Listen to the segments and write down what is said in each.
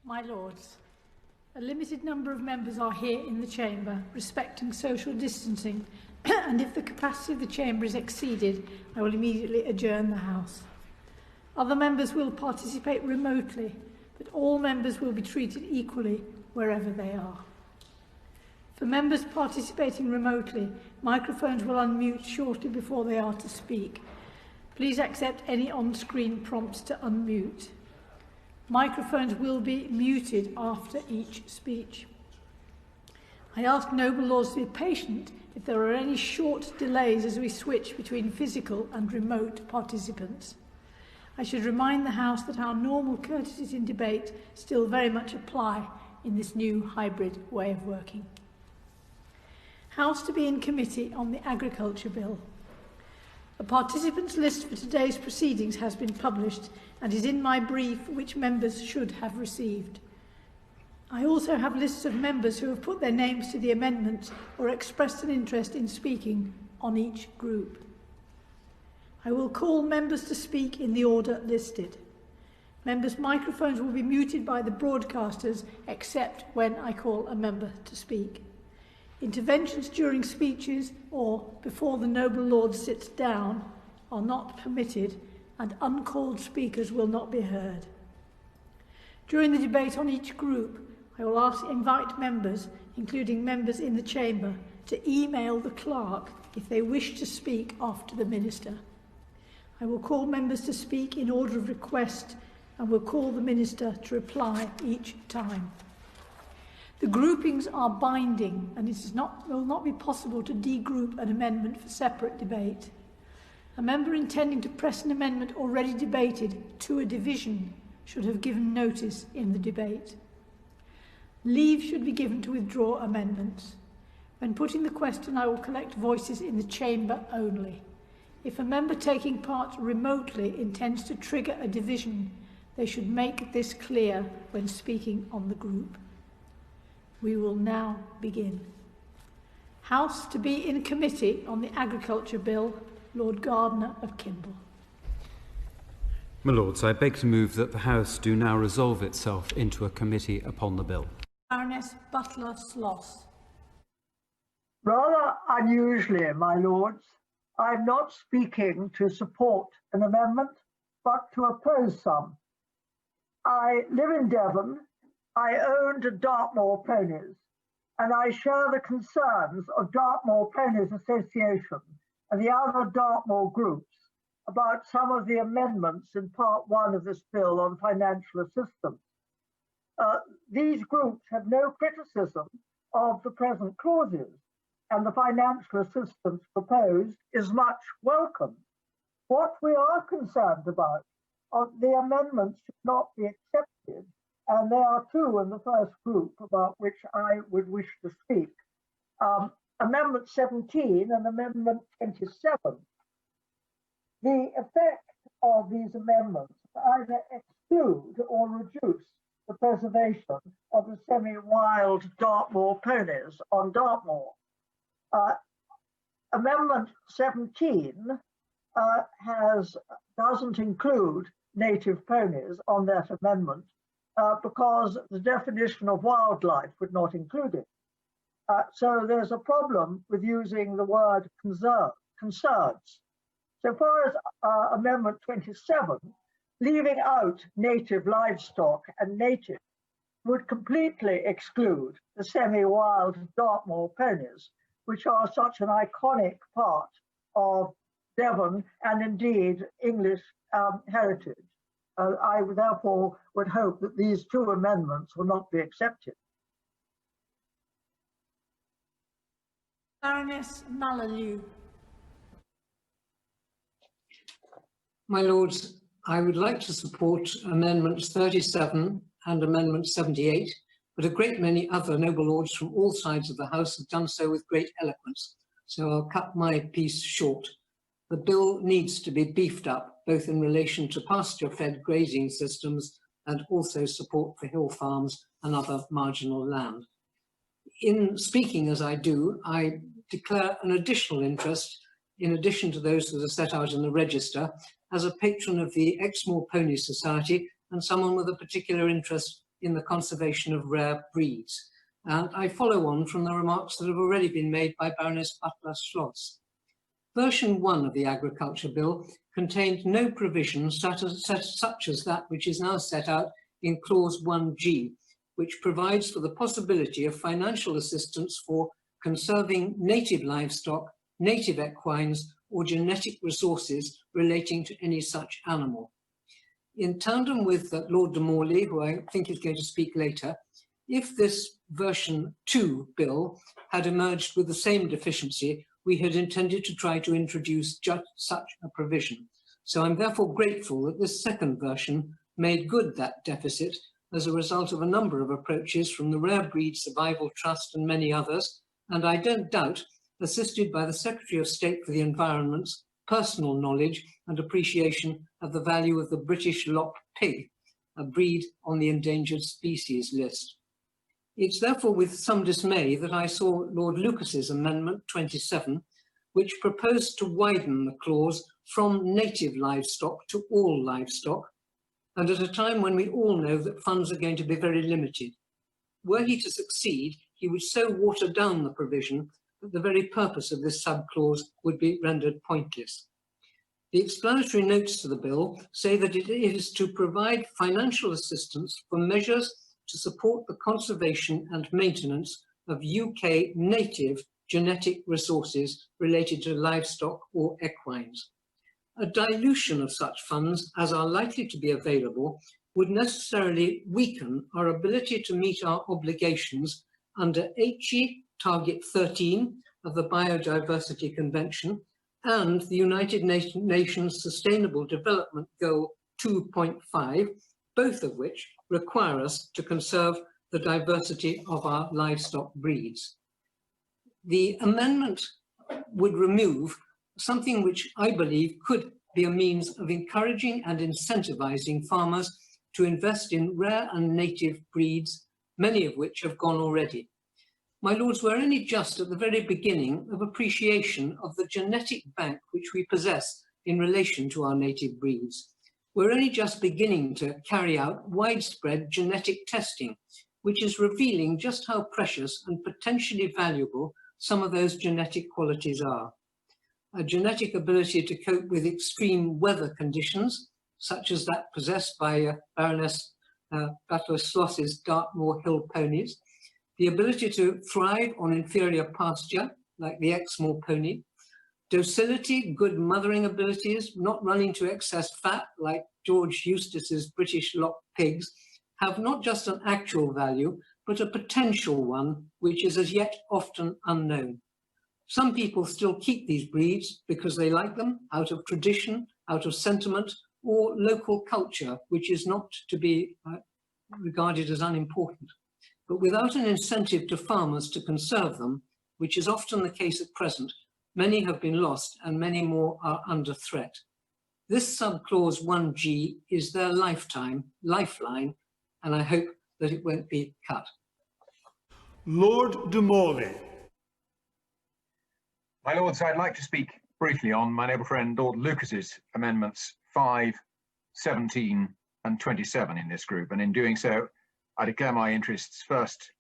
My Lords, a limited number of members are here in the chamber, respecting social distancing, and if the capacity of the chamber is exceeded, I will immediately adjourn the House. Other members will participate remotely, but all members will be treated equally wherever they are. For members participating remotely, microphones will unmute shortly before they are to speak. Please accept any on-screen prompts to unmute. Microphones will be muted after each speech. I ask noble lords to be patient if there are any short delays as we switch between physical and remote participants. I should remind the House that our normal courtesies in debate still very much apply in this new hybrid way of working. House to be in committee on the Agriculture Bill. A participants' list for today's proceedings has been published and is in my brief, which members should have received. I also have lists of members who have put their names to the amendments or expressed an interest in speaking on each group. I will call members to speak in the order listed. Members' microphones will be muted by the broadcasters except when I call a member to speak. Interventions during speeches or before the noble lord sits down are not permitted, and uncalled speakers will not be heard. During the debate on each group, I will invite members, including members in the chamber, to email the clerk if they wish to speak after the minister. I will call members to speak in order of request and will call the minister to reply each time. The groupings are binding, and it will not be possible to degroup an amendment for separate debate. A member intending to press an amendment already debated to a division should have given notice in the debate. Leave should be given to withdraw amendments. When putting the question, I will collect voices in the chamber only. If a member taking part remotely intends to trigger a division, they should make this clear when speaking on the group. We will now begin. House to be in committee on the Agriculture Bill, Lord Gardner of Kimble. My Lords, I beg to move that the House do now resolve itself into a committee upon the bill. Baroness Butler-Sloss. Rather unusually, my Lords, I'm not speaking to support an amendment, but to oppose some. I live in Devon. I owned Dartmoor Ponies, and I share the concerns of Dartmoor Ponies Association and the other Dartmoor groups about some of the amendments in Part 1 of this bill on financial assistance. These groups have no criticism of the present clauses, and the financial assistance proposed is much welcome. What we are concerned about are the amendments should not be accepted, and there are two in the first group about which I would wish to speak. Amendment 17 and Amendment 27. The effect of these amendments either exclude or reduce the preservation of the semi-wild Dartmoor ponies on Dartmoor. Amendment 17 doesn't include native ponies on that amendment because the definition of wildlife would not include it. So there's a problem with using the word concerns. So far as Amendment 27, leaving out native livestock and native would completely exclude the semi-wild Dartmoor ponies, which are such an iconic part of Devon and indeed English heritage. I therefore would hope that these two amendments will not be accepted. Baroness Malalieu. My Lords, I would like to support Amendments 37 and Amendment 78, but a great many other noble lords from all sides of the House have done so with great eloquence, so I'll cut my piece short. The bill needs to be beefed up, both in relation to pasture-fed grazing systems and also support for hill farms and other marginal land. In speaking as I do, I declare an additional interest, in addition to those that are set out in the register, as a patron of the Exmoor Pony Society and someone with a particular interest in the conservation of rare breeds. And I follow on from the remarks that have already been made by Baroness Butler-Schloss. Version 1 of the Agriculture Bill contained no provisions such as that which is now set out in Clause 1G, which provides for the possibility of financial assistance for conserving native livestock, native equines, or genetic resources relating to any such animal. In tandem with Lord de Morley, who I think is going to speak later, if this version 2 bill had emerged with the same deficiency, we had intended to try to introduce just such a provision. So I'm therefore grateful that this second version made good that deficit as a result of a number of approaches from the Rare Breed Survival Trust and many others, and I don't doubt, assisted by the Secretary of State for the Environment's personal knowledge and appreciation of the value of the British lock pig, a breed on the endangered species list. It's therefore with some dismay that I saw Lord Lucas's Amendment 27, which proposed to widen the clause from native livestock to all livestock, and at a time when we all know that funds are going to be very limited. Were he to succeed, he would so water down the provision that the very purpose of this subclause would be rendered pointless. The explanatory notes to the bill say that it is to provide financial assistance for measures to support the conservation and maintenance of UK native genetic resources related to livestock or equines. A dilution of such funds as are likely to be available would necessarily weaken our ability to meet our obligations under HE Target 13 of the Biodiversity Convention and the United Nations Sustainable Development Goal 2.5, both of which require us to conserve the diversity of our livestock breeds. The amendment would remove something which I believe could be a means of encouraging and incentivizing farmers to invest in rare and native breeds, many of which have gone already. My lords, we're only just at the very beginning of appreciation of the genetic bank which we possess in relation to our native breeds. We're only just beginning to carry out widespread genetic testing, which is revealing just how precious and potentially valuable some of those genetic qualities are. A genetic ability to cope with extreme weather conditions, such as that possessed by Baroness Butler-Schloss's Dartmoor Hill Ponies, the ability to thrive on inferior pasture, like the Exmoor pony, docility, good mothering abilities, not running to excess fat, like George Eustace's British lock pigs, have not just an actual value, but a potential one, which is as yet often unknown. Some people still keep these breeds because they like them, out of tradition, out of sentiment, or local culture, which is not to be regarded as unimportant. But without an incentive to farmers to conserve them, which is often the case at present, many have been lost and many more are under threat. This subclause 1G is their lifeline, and I hope that it won't be cut. Lord de Morley. My lords, I'd like to speak briefly on my noble friend Lord Lucas's amendments 5, 17 and 27 in this group, and in doing so I declare my interests first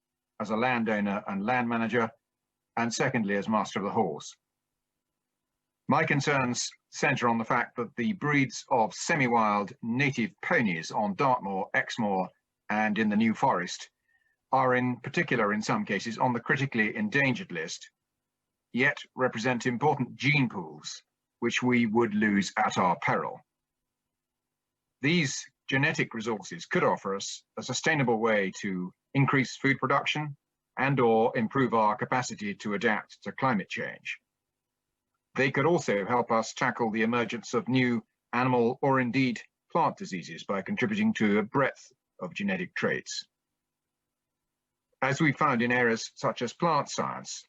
as a landowner and land manager, and secondly as master of the horse. My concerns centre on the fact that the breeds of semi-wild native ponies on Dartmoor, Exmoor and in the New Forest are in particular in some cases on the critically endangered list, yet represent important gene pools which we would lose at our peril. These genetic resources could offer us a sustainable way to increase food production and/or improve our capacity to adapt to climate change. They could also help us tackle the emergence of new animal or indeed plant diseases by contributing to a breadth of genetic traits. As we found in areas such as plant science,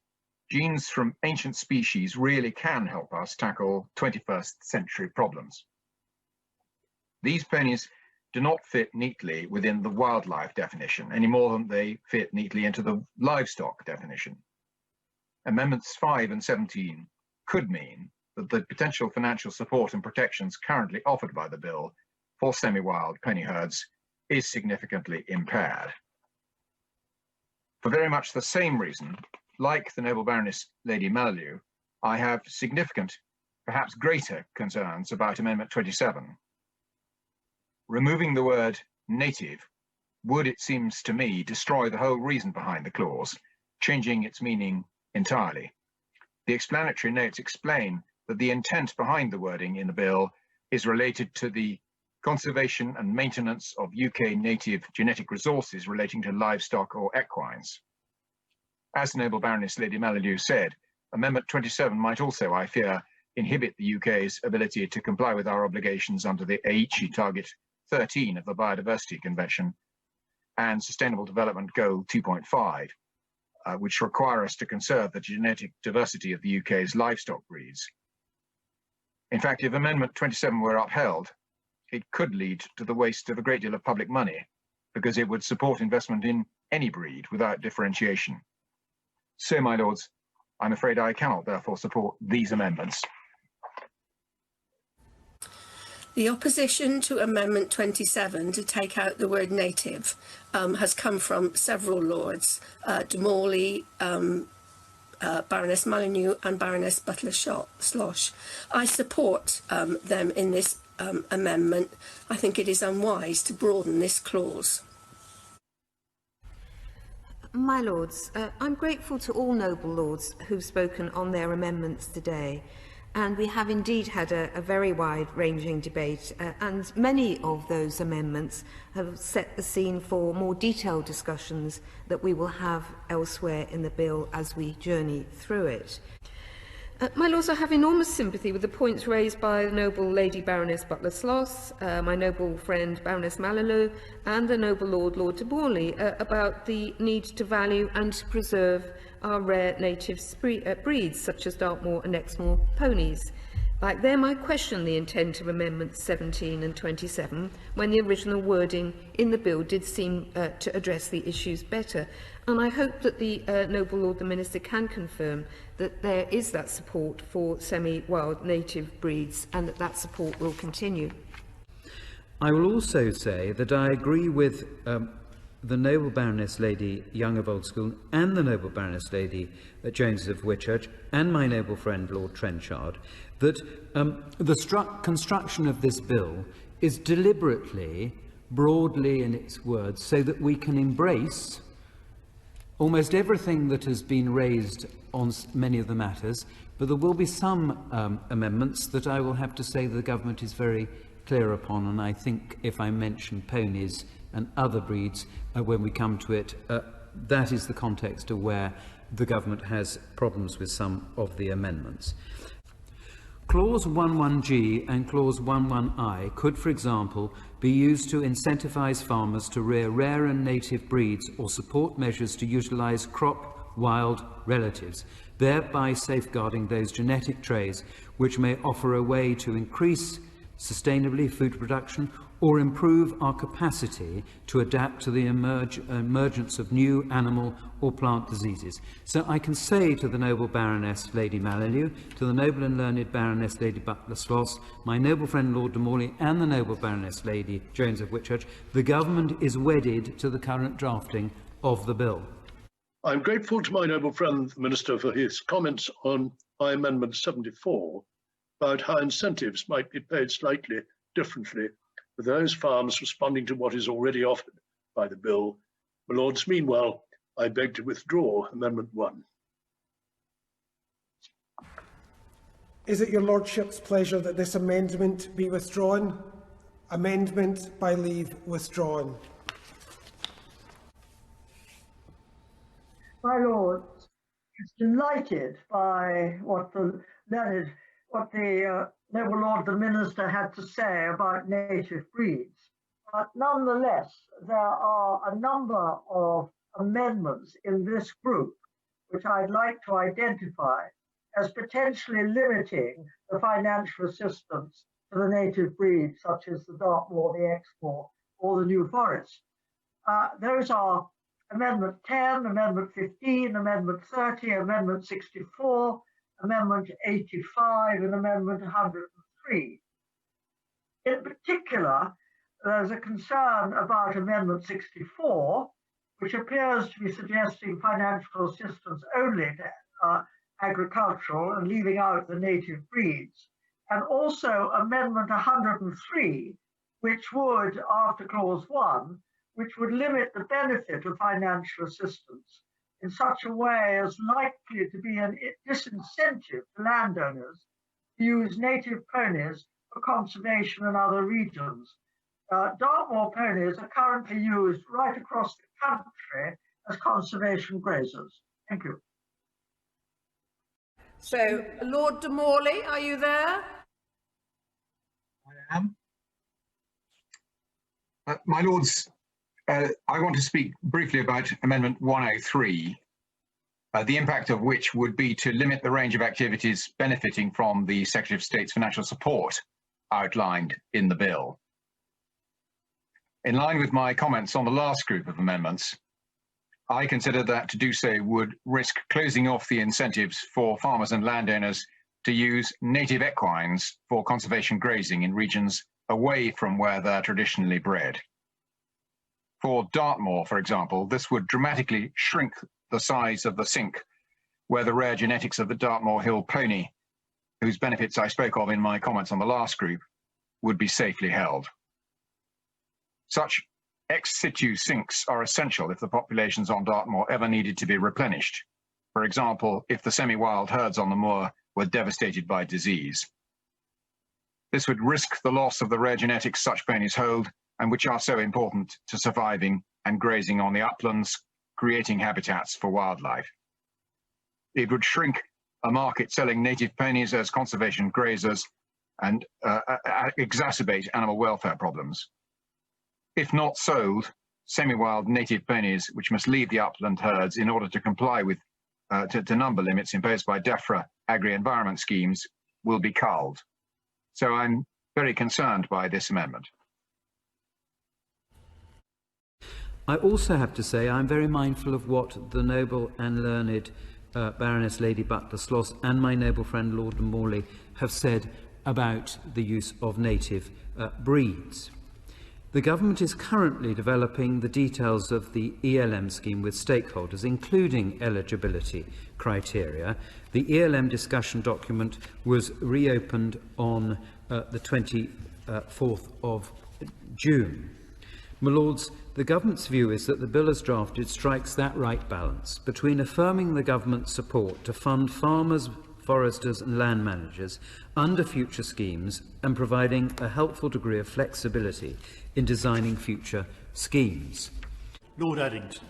genes from ancient species really can help us tackle 21st century problems. These ponies do not fit neatly within the wildlife definition any more than they fit neatly into the livestock definition. Amendments 5 and 17 could mean that the potential financial support and protections currently offered by the bill for semi-wild pony herds is significantly impaired. For very much the same reason, like the noble Baroness Lady Mallew, I have significant, perhaps greater concerns about Amendment 27. Removing the word native would, it seems to me, destroy the whole reason behind the clause, changing its meaning entirely. The explanatory notes explain that the intent behind the wording in the bill is related to the conservation and maintenance of UK native genetic resources relating to livestock or equines. As the noble Baroness Lady Mallew said, Amendment 27 might also, I fear, inhibit the UK's ability to comply with our obligations under the Aichi Target 13 of the Biodiversity Convention and Sustainable Development Goal 2.5, which require us to conserve the genetic diversity of the UK's livestock breeds. In fact, if Amendment 27 were upheld, it could lead to the waste of a great deal of public money, because it would support investment in any breed without differentiation. So, my lords, I'm afraid I cannot therefore support these amendments. The opposition to Amendment 27 to take out the word native has come from several lords, de Morley, Baroness Molyneux and Baroness Butler-Slosh. I support them in this amendment. I think it is unwise to broaden this clause. My lords, I'm grateful to all noble lords who've spoken on their amendments today, and we have indeed had a very wide-ranging debate, and many of those amendments have set the scene for more detailed discussions that we will have elsewhere in the bill as we journey through it. My lords, I have enormous sympathy with the points raised by the noble Lady Baroness Butler-Sloss, my noble friend Baroness Mallew, and the noble Lord de Morley about the need to value and to preserve our rare native breeds, such as Dartmoor and Exmoor ponies. Like them, I question the intent of Amendments 17 and 27, when the original wording in the bill did seem to address the issues better. And I hope that the noble Lord the Minister can confirm that there is that support for semi-wild native breeds and that that support will continue. I will also say that I agree with the noble Baroness Lady Young of Old School and the noble Baroness Lady Jones of Whitchurch and my noble friend Lord Trenchard that the construction of this bill is deliberately, broadly in its words, so that we can embrace almost everything that has been raised on many of the matters, but there will be some amendments that I will have to say the government is very clear upon, and I think if I mention ponies and other breeds when we come to it, that is the context of where the government has problems with some of the amendments. Clause 11G and Clause 11I could, for example, be used to incentivise farmers to rear rare and native breeds or support measures to utilise crop wild relatives, thereby safeguarding those genetic traits which may offer a way to increase sustainably food production or improve our capacity to adapt to the emergence of new animal or plant diseases. So I can say to the noble Baroness Lady Mallew, to the noble and learned Baroness Lady Butler-Sloss, my noble friend Lord de Morley and the noble Baroness Lady Jones of Whitchurch, the government is wedded to the current drafting of the bill. I'm grateful to my noble friend the Minister for his comments on my Amendment 74 about how incentives might be paid slightly differently for those farms responding to what is already offered by the bill. My lords, meanwhile, I beg to withdraw Amendment 1. Is it your lordship's pleasure that this amendment be withdrawn? Amendment by leave withdrawn. My lords, delighted by what the noble Lord the Minister had to say about native breeds. But nonetheless, there are a number of amendments in this group which I'd like to identify as potentially limiting the financial assistance to the native breeds, such as the Dartmoor, the Exmoor, or the New Forest. Those are Amendment 10, Amendment 15, Amendment 30, Amendment 64, Amendment 85, and Amendment 103. In particular, there's a concern about Amendment 64, which appears to be suggesting financial assistance only to agricultural and leaving out the native breeds. And also Amendment 103, which would, after Clause 1, which would limit the benefit of financial assistance in such a way as likely to be a disincentive to landowners to use native ponies for conservation in other regions. Dartmoor ponies are currently used right across the country as conservation grazers. Thank you. So, Lord de Morley, are you there? I am. My Lords, I want to speak briefly about Amendment 103, the impact of which would be to limit the range of activities benefiting from the Secretary of State's financial support outlined in the bill. In line with my comments on the last group of amendments, I consider that to do so would risk closing off the incentives for farmers and landowners to use native equines for conservation grazing in regions away from where they're traditionally bred. For Dartmoor, for example, this would dramatically shrink the size of the sink where the rare genetics of the Dartmoor Hill Pony, whose benefits I spoke of in my comments on the last group, would be safely held. Such ex situ sinks are essential if the populations on Dartmoor ever needed to be replenished. For example, if the semi-wild herds on the moor were devastated by disease. This would risk the loss of the rare genetics such ponies hold and which are so important to surviving and grazing on the uplands, creating habitats for wildlife. It would shrink a market selling native ponies as conservation grazers and exacerbate animal welfare problems. If not sold, semi-wild native ponies, which must leave the upland herds in order to comply with to number limits imposed by DEFRA agri-environment schemes, will be culled. So I'm very concerned by this amendment. I also have to say I'm very mindful of what the noble and learned Baroness Lady Butler-Sloss and my noble friend Lord de Morley have said about the use of native breeds. The government is currently developing the details of the ELM scheme with stakeholders, including eligibility criteria. The ELM discussion document was reopened on the 24th of June. My Lords, the government's view is that the bill as drafted strikes that right balance between affirming the government's support to fund farmers, foresters and land managers under future schemes and providing a helpful degree of flexibility in designing future schemes. Lord Addington.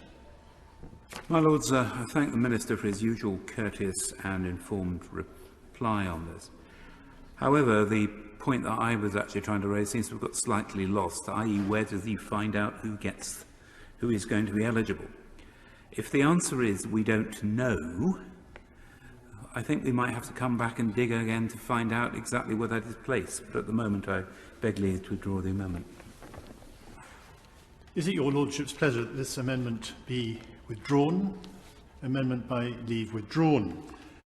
My Lords, I thank the Minister for his usual courteous and informed reply on this. However, the point that I was actually trying to raise seems to have got slightly lost, i.e. where does he find out who is going to be eligible? If the answer is we don't know, I think we might have to come back and dig again to find out exactly where that is placed. But at the moment, I beg leave to withdraw the amendment. Is it your Lordship's pleasure that this amendment be withdrawn? Amendment by leave withdrawn.